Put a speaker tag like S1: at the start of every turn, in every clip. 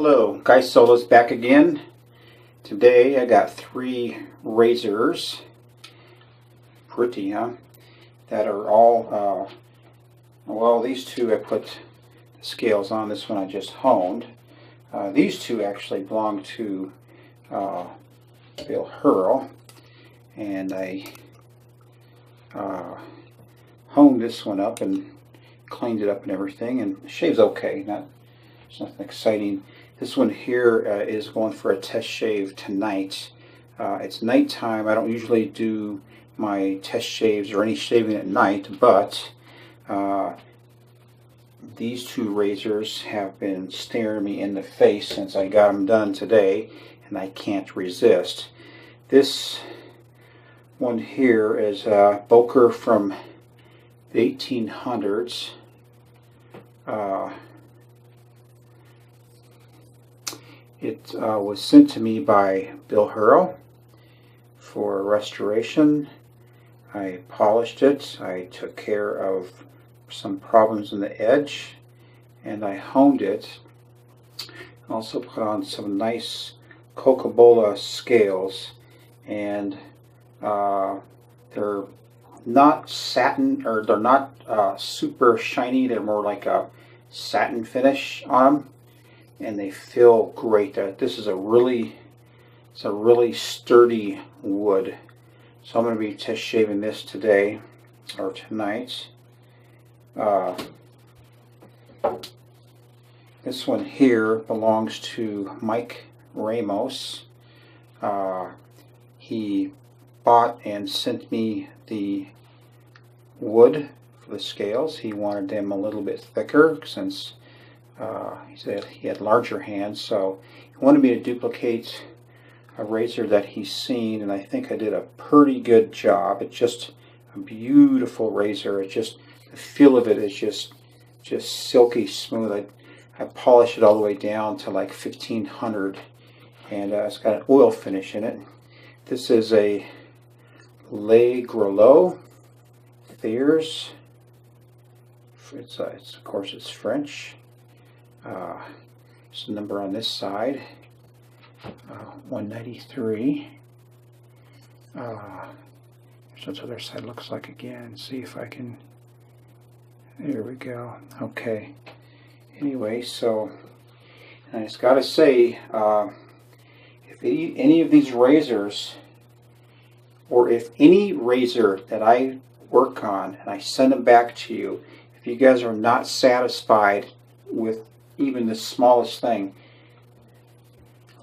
S1: Hello, Guys Solos back again. Today I got 3 razors, pretty huh, that are all, well, these 2 I put the scales on, this one I just honed. These 2 actually belong to Bill Herl, and I honed this one up and cleaned it up and everything, and the shave's okay, it's nothing exciting. This one here is going for a test shave tonight. It's nighttime. I don't usually do my test shaves or any shaving at night, but these 2 razors have been staring me in the face since I got them done today, and I can't resist. This one here is a Boker from the 1800s. It was sent to me by Bill Herl for restoration. I polished it. I took care of some problems in the edge, and I honed it. Also put on some nice Coca-Cola scales, and they're not satin, or they're not super shiny. They're more like a satin finish on them, and they feel great. This is a really sturdy wood. So I'm going to be test shaving this today or tonight. This one here belongs to Mike Ramos. He bought and sent me the wood for the scales. He wanted them a little bit thicker since he said he had larger hands, so he wanted me to duplicate a razor that he's seen, and I think I did a pretty good job. It's just a beautiful razor. It's just, the feel of it is just silky smooth. I polished it all the way down to like 1500, and it's got an oil finish in it. This is a Le Grelot Thayers. It's of course it's French. There's a number on this side, 193. Here's what the other side looks like again. See if I can, there we go. Okay. Anyway, so, and I just got to say, if any of these razors, or if any razor that I work on and I send them back to you, if you guys are not satisfied with even the smallest thing,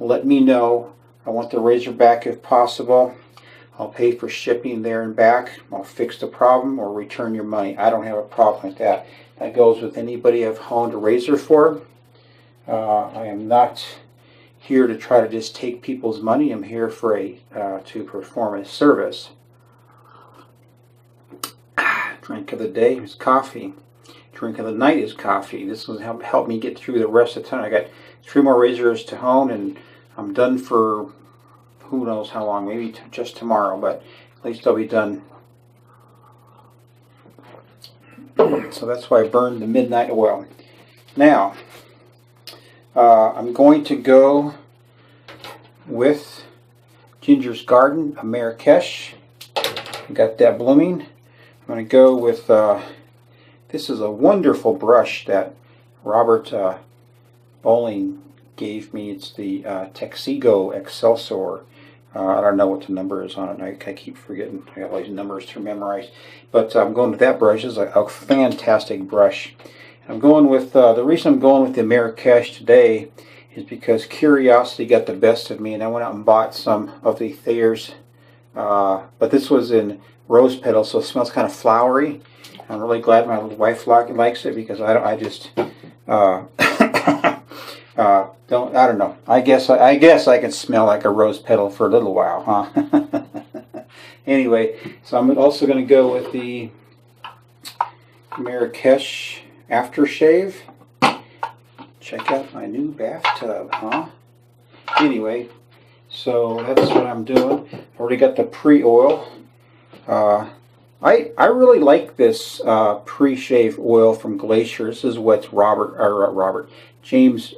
S1: let me know. I want the razor back if possible. I'll pay for shipping there and back. I'll fix the problem or return your money. I don't have a problem with that. That goes with anybody I've honed a razor for. I am not here to try to just take people's money. I'm here for to perform a service. Drink of the day is coffee. Drink of the night is coffee. This will help me get through the rest of the time. I got 3 more razors to hone, and I'm done for who knows how long. Maybe just tomorrow, but at least I'll be done. So that's why I burned the midnight oil. Now, I'm going to go with Ginger's Garden, a Marrakesh. Got that blooming. I'm going to go with this is a wonderful brush that Robert Bowling gave me. It's the Texigo Excelsior. I don't know what the number is on it. I keep forgetting. I got all these numbers to memorize. But I'm going with that brush. It's a fantastic brush. I'm going with the reason I'm going with the Marrakesh today is because curiosity got the best of me, and I went out and bought some of the Thayers. But this was in rose petals, so it smells kind of flowery. I'm really glad my little wife likes it, because I just don't know. I guess I can smell like a rose petal for a little while, huh? Anyway, so I'm also going to go with the Marrakesh aftershave. Check out my new bathtub, huh? Anyway, so that's what I'm doing. Already got the pre-oil. I really like this pre-shave oil from Glacier. This is what James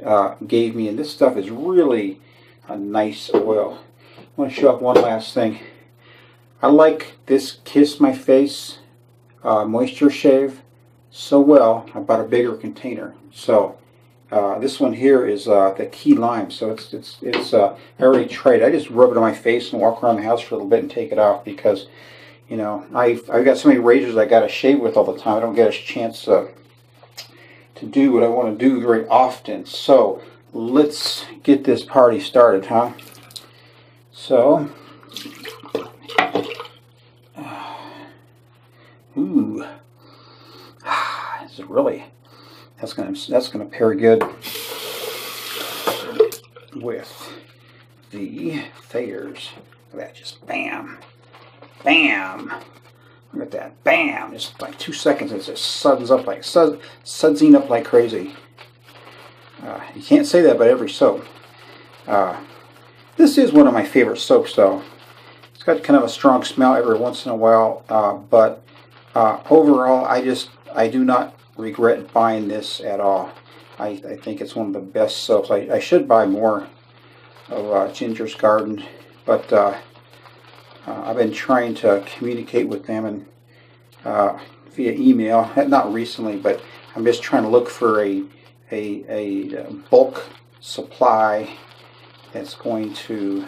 S1: gave me, and this stuff is really a nice oil. I want to show up one last thing. I like this Kiss My Face moisture shave so well. I bought a bigger container. So this one here is the key lime. So it's I already tried it. I just rub it on my face and walk around the house for a little bit and take it off because, you know, I've got so many razors I got to shave with all the time. I don't get a chance to do what I want to do very often. So let's get this party started, huh? So, ooh, this is really, that's gonna pair good with the Thayers. Look at that, just bam, bam. Look at that, bam! Just like 2 seconds, it just sudsing up like crazy. You can't say that about every soap. This is one of my favorite soaps, though. It's got kind of a strong smell every once in a while, but overall, I do not regret buying this at all. I think it's one of the best soaps. I should buy more of Ginger's Garden, but I've been trying to communicate with them and via email. Not recently, but I'm just trying to look for a bulk supply that's going to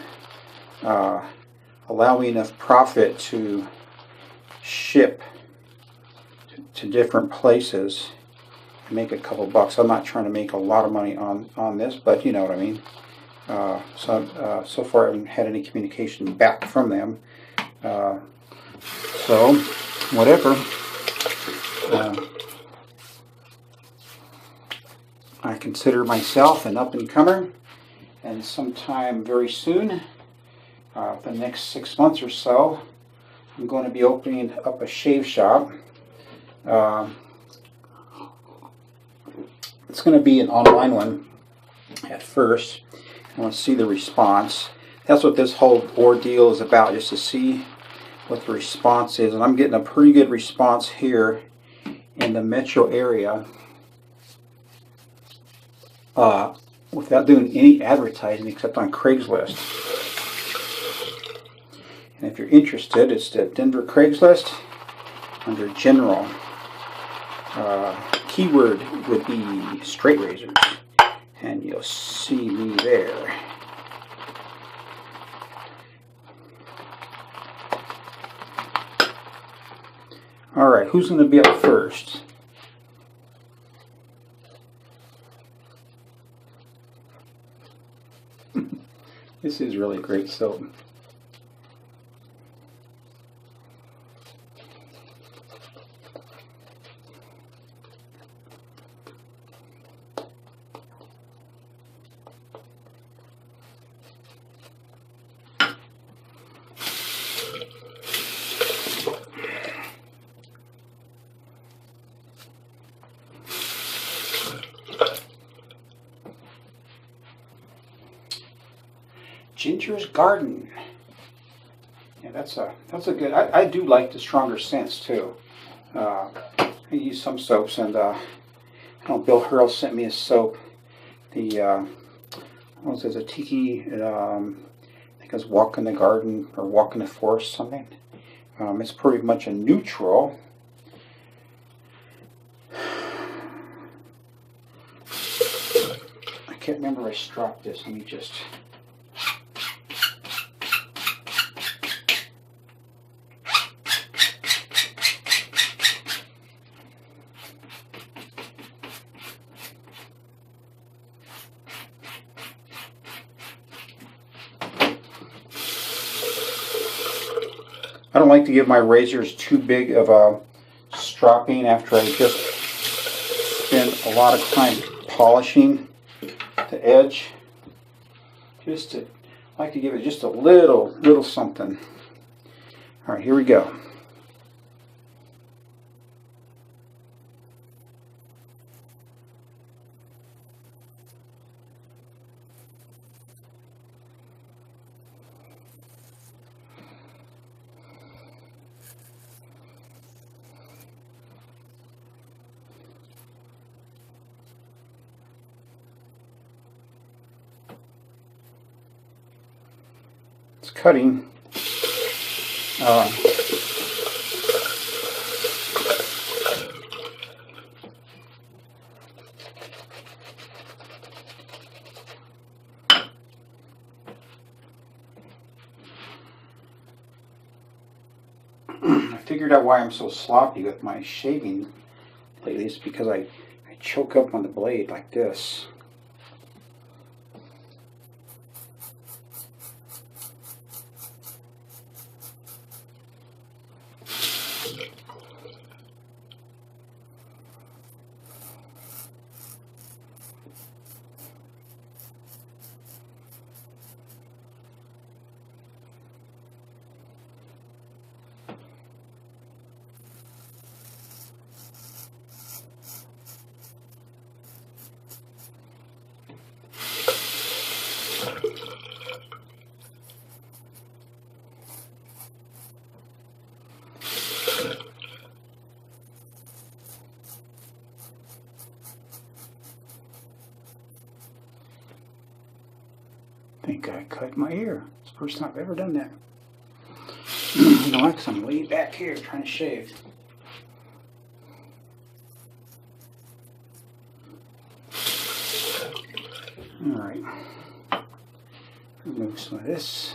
S1: allow me enough profit to ship to different places and make a couple bucks. I'm not trying to make a lot of money on this, but you know what I mean. So far I haven't had any communication back from them. So whatever. I consider myself an up-and-comer, and sometime very soon, the next 6 months or so, I'm going to be opening up a shave shop. It's going to be an online one at first. I want to see the response. That's what this whole ordeal is about, just to see what the response is. And I'm getting a pretty good response here in the metro area without doing any advertising except on Craigslist. And if you're interested, it's the Denver Craigslist under General. Keyword would be straight razors, and you'll see me there. Alright, who's going to be up first? This is really great soap. Ginger's Garden. Yeah, that's a good. I do like the stronger scents too. I use some soaps, and I know Bill Herl sent me a soap. The what was it? A tiki. I think it was Walk in the Garden or Walk in the Forest, something. It's pretty much a neutral. I can't remember if I stropped this. Let me just. I don't like to give my razors too big of a stropping after I just spend a lot of time polishing the edge. I like to give it just a little something. All right, here we go. it's cutting. I figured out why I'm so sloppy with my shaving lately. It's because I choke up on the blade like this. I think I cut my ear. It's the first time I've ever done that. You know what? 'Cause I'm way back here trying to shave. Alright. Remove some of this.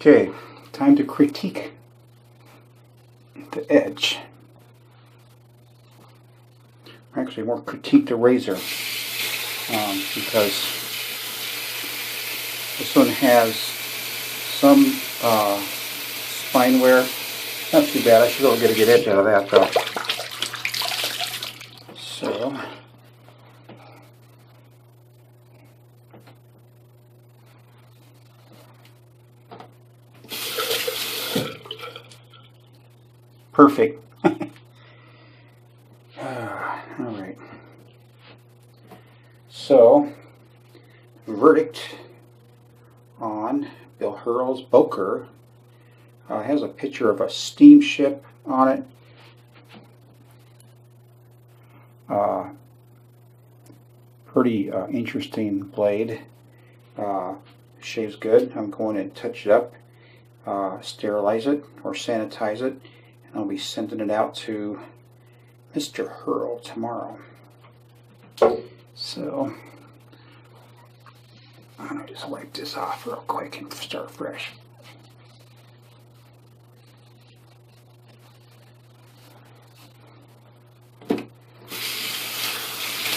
S1: Okay, time to critique the edge. Actually, more critique the razor because this one has some spine wear. Not too bad. I should be able to get a good edge out of that though. So. Perfect. Alright. So, verdict on Bill Herl's Boker. Has a picture of a steamship on it. Pretty interesting blade. Shaves good. I'm going to touch it up, sterilize it or sanitize it. I'll be sending it out to Mr. Herl tomorrow. So, I'm going to just wipe this off real quick and start fresh.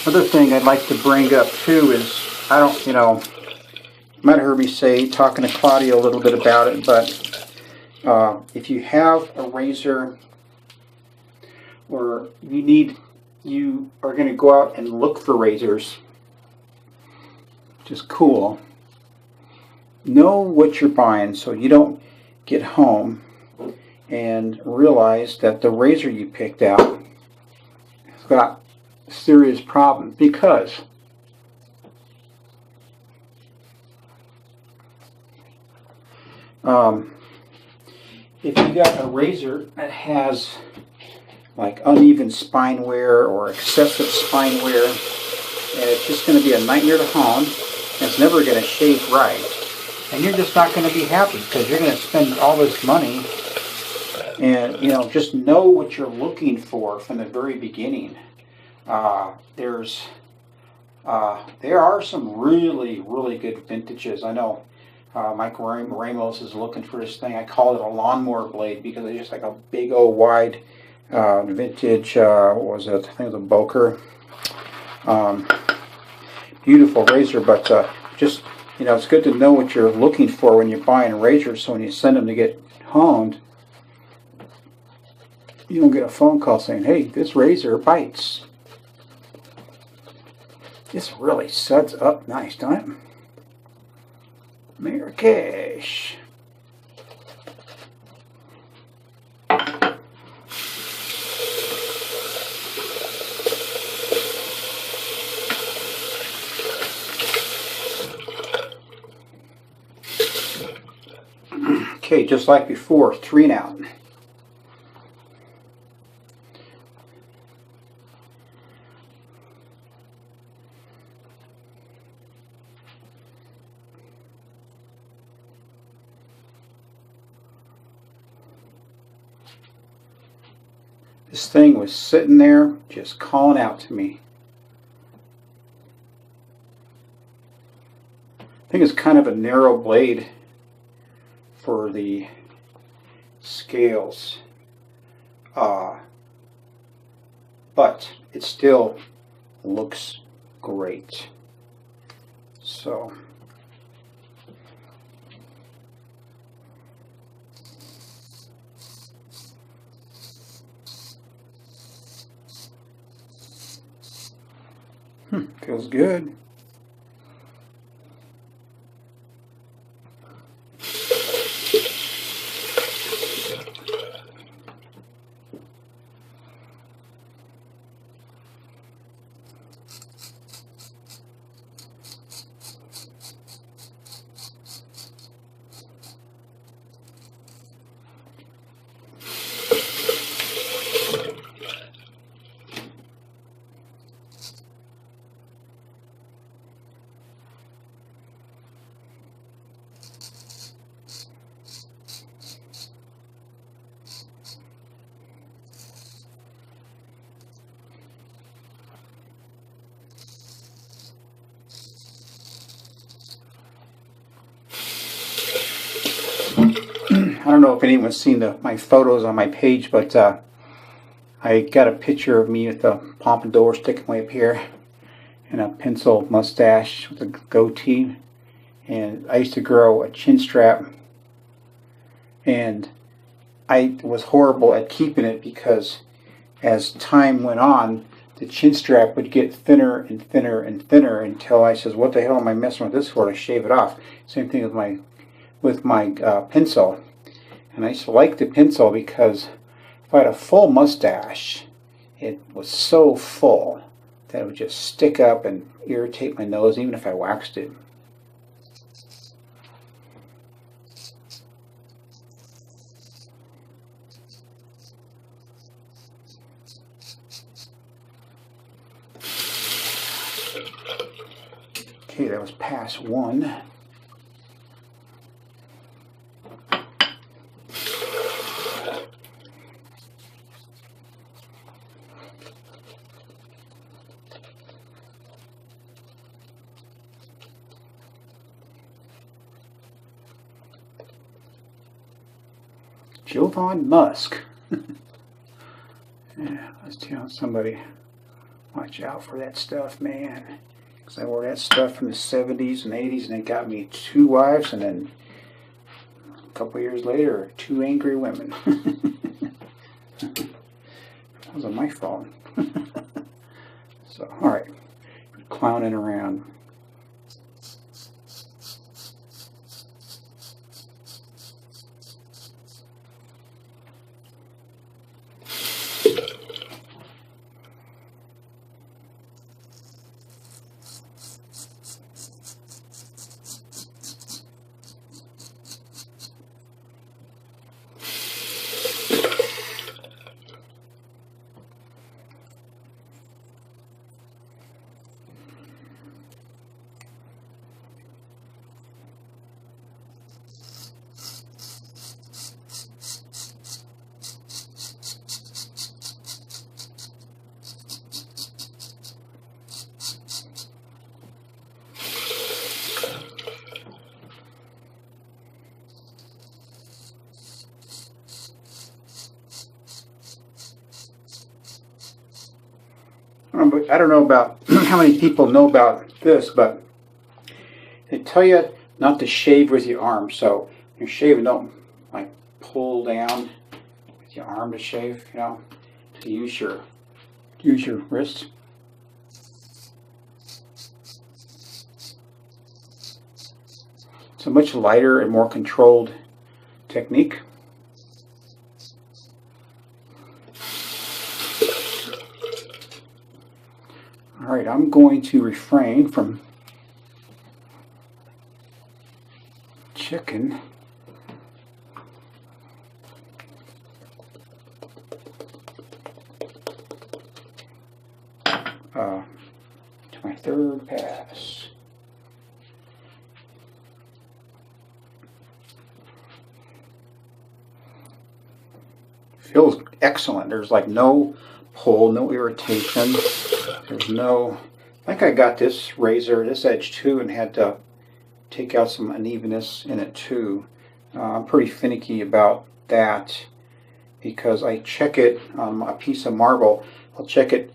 S1: Other thing I'd like to bring up too is, you might have heard me say, talking to Claudia a little bit about it, but if you have a razor or you are going to go out and look for razors, which is cool, know what you're buying so you don't get home and realize that the razor you picked out has got serious problems because if you got a razor that has like uneven spine wear or excessive spine wear, and it's just going to be a nightmare to hone, and it's never going to shave right, and you're just not going to be happy because you're going to spend all this money. And just know what you're looking for from the very beginning. There are some really good vintages. I know Mike Ramos is looking for this thing. I call it a lawnmower blade because it's just like a big old wide vintage, what was it? I think it was a Boker. Beautiful razor, but just, you know, it's good to know what you're looking for when you're buying razors, so when you send them to get honed, you don't get a phone call saying, hey, this razor bites. This really suds up nice, don't it? Marrakesh. Okay, just like before, 3 and out. This thing was sitting there just calling out to me. I think it's kind of a narrow blade for the scales, but it still looks great. So feels good. I don't know if anyone's seen my photos on my page, but I got a picture of me with the pompadour sticking way up here and a pencil mustache with a goatee. And I used to grow a chin strap, and I was horrible at keeping it because as time went on, the chin strap would get thinner and thinner and thinner until I says, what the hell am I messing with this for? I shave it off. Same thing with my pencil. And I used to like the pencil because if I had a full mustache, it was so full that it would just stick up and irritate my nose even if I waxed it. Okay, that was pass 1. Jovan Musk. Yeah, I was telling somebody, watch out for that stuff, man. Because I wore that stuff in the 70s and 80s, and it got me 2 wives, and then a couple years later, 2 angry women. That wasn't my fault. So, alright, clowning around. But I don't know about how many people know about this, but they tell you not to shave with your arm. So you're shaving, don't like pull down with your arm to shave. You know, to use your wrist. It's a much lighter and more controlled technique. All right, I'm going to refrain from checking to my third pass. Feels excellent. There's like no pull, no irritation. There's no, I think I got this razor, this edge too, and had to take out some unevenness in it too. I'm pretty finicky about that because I check it on a piece of marble. I'll check it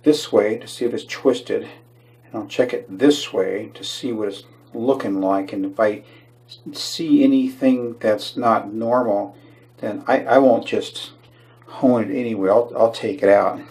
S1: this way to see if it's twisted, and I'll check it this way to see what it's looking like. And if I see anything that's not normal, then I won't just hone it anyway. I'll take it out.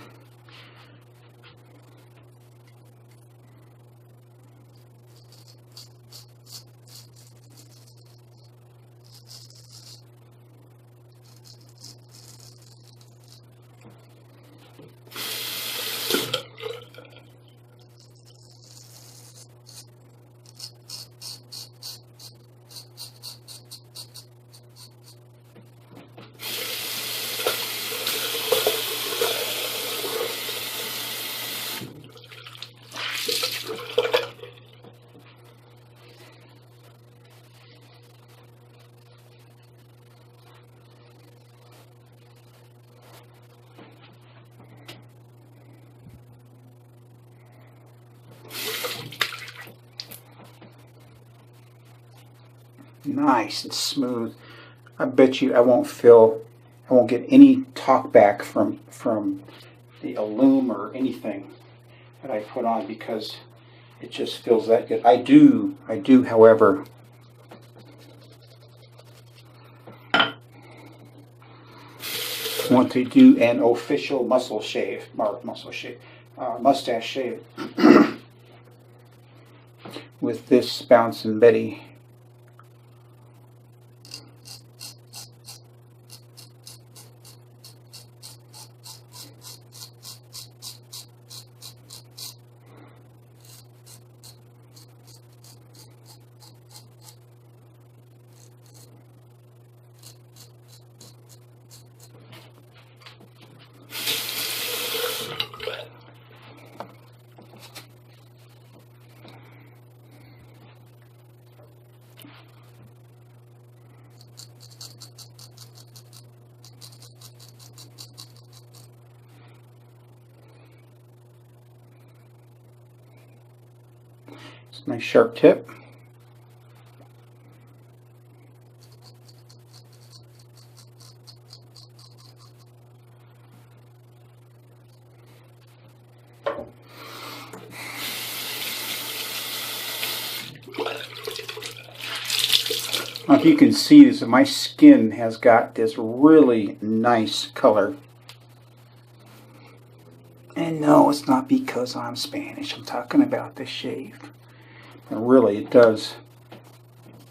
S1: Nice and smooth. I bet you I won't get any talk back from the aluminum or anything that I put on because it just feels that good. I do, however, want to do an official mustache shave with this Bouncing Betty. Nice sharp tip. Now, if you can see this, my skin has got this really nice color. And no, it's not because I'm Spanish. I'm talking about the shave. But really, it does.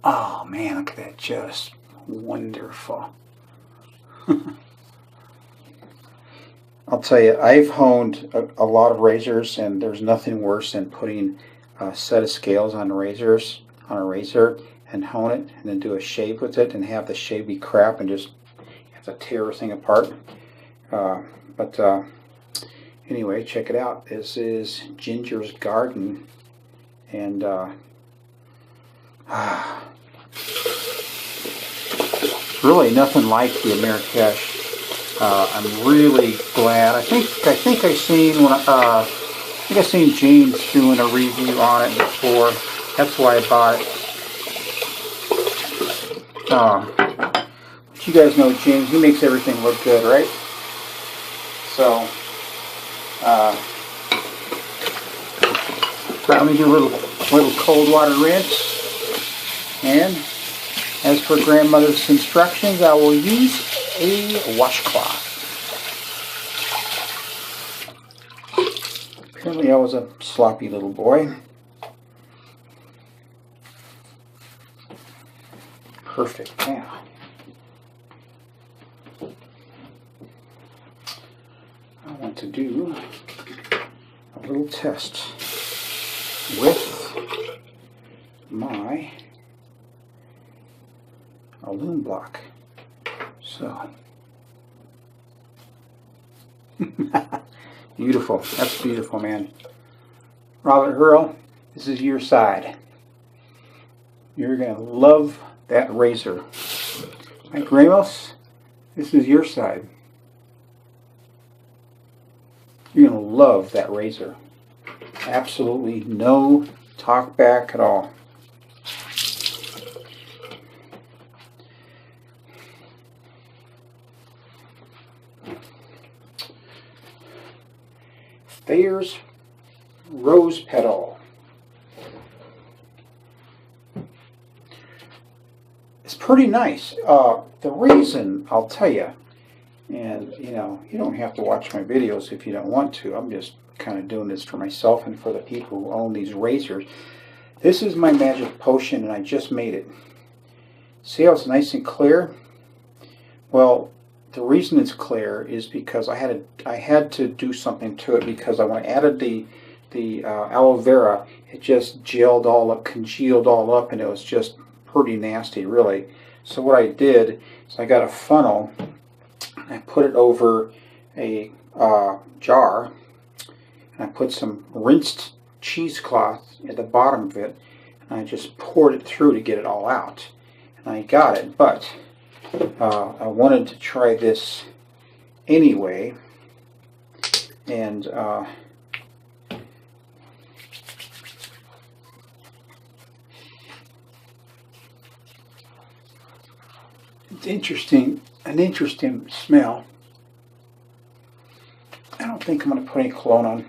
S1: Oh man, look at that. Just wonderful. I'll tell you, I've honed a lot of razors, and there's nothing worse than putting a set of scales on razors, on a razor, and hone it, and then do a shave with it, and have the shave be crap, and just have to tear everything apart. Anyway, check it out. This is Ginger's Garden, and really nothing like the Americash. I'm really glad. I think I seen James doing a review on it before. That's why I bought it. But you guys know James. He makes everything look good, right? So Let me do a little cold water rinse. And as per grandmother's instructions, I will use a washcloth. Apparently I was a sloppy little boy. Perfect. Now, I want to do a little test with my loom block. So, beautiful. That's beautiful, man. Robert Herl, this is your side. You're going to love that razor. Mike Ramos, this is your side. You're going to love that razor. Absolutely no talk back at all. Thayer's Rose Petal. It's pretty nice. The reason, I'll tell you, and you know, you don't have to watch my videos if you don't want to. I'm just kind of doing this for myself and for the people who own these razors. This is my magic potion, and I just made it. See how it's nice and clear? Well, the reason it's clear is because I had to do something to it, because when I added the aloe vera, it just gelled all up, congealed all up, and it was just pretty nasty, really. So what I did is I got a funnel, and I put it over a jar, and I put some rinsed cheesecloth at the bottom of it, and I just poured it through to get it all out. And I got it, but I wanted to try this anyway, and it's an interesting smell. I don't think I'm going to put any cologne on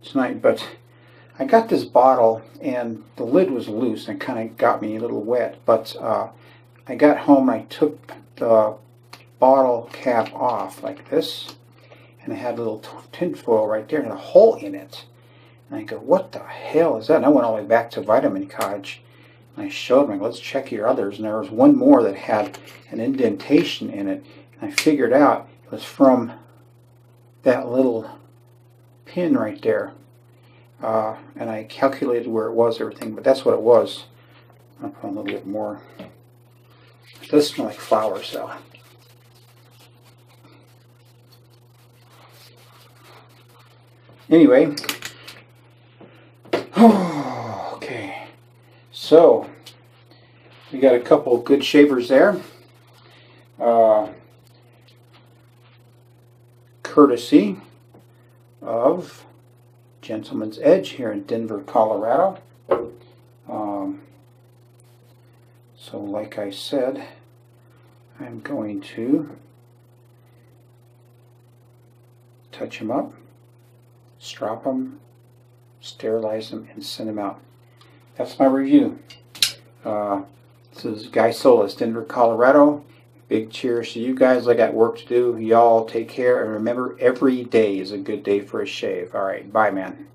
S1: tonight, but I got this bottle and the lid was loose and kind of got me a little wet, but I got home and I took the bottle cap off like this, and it had a little tin foil right there and a hole in it. And I go, what the hell is that? And I went all the way back to Vitamin Cottage, and I showed them, let's check your others. And there was one more that had an indentation in it, and I figured out it was from that little pin right there. And I calculated where it was, everything, but that's what it was. I'll put a little bit more. It does smell like flowers, though. Anyway, okay, so we got a couple of good shavers there. Courtesy of Gentleman's Edge here in Denver, Colorado. So like I said, I'm going to touch them up, strop them, sterilize them, and send them out. That's my review. This is Guy Solis, Denver, Colorado. Big cheers to you guys. I got work to do. Y'all take care, and remember, every day is a good day for a shave. All right, bye, man.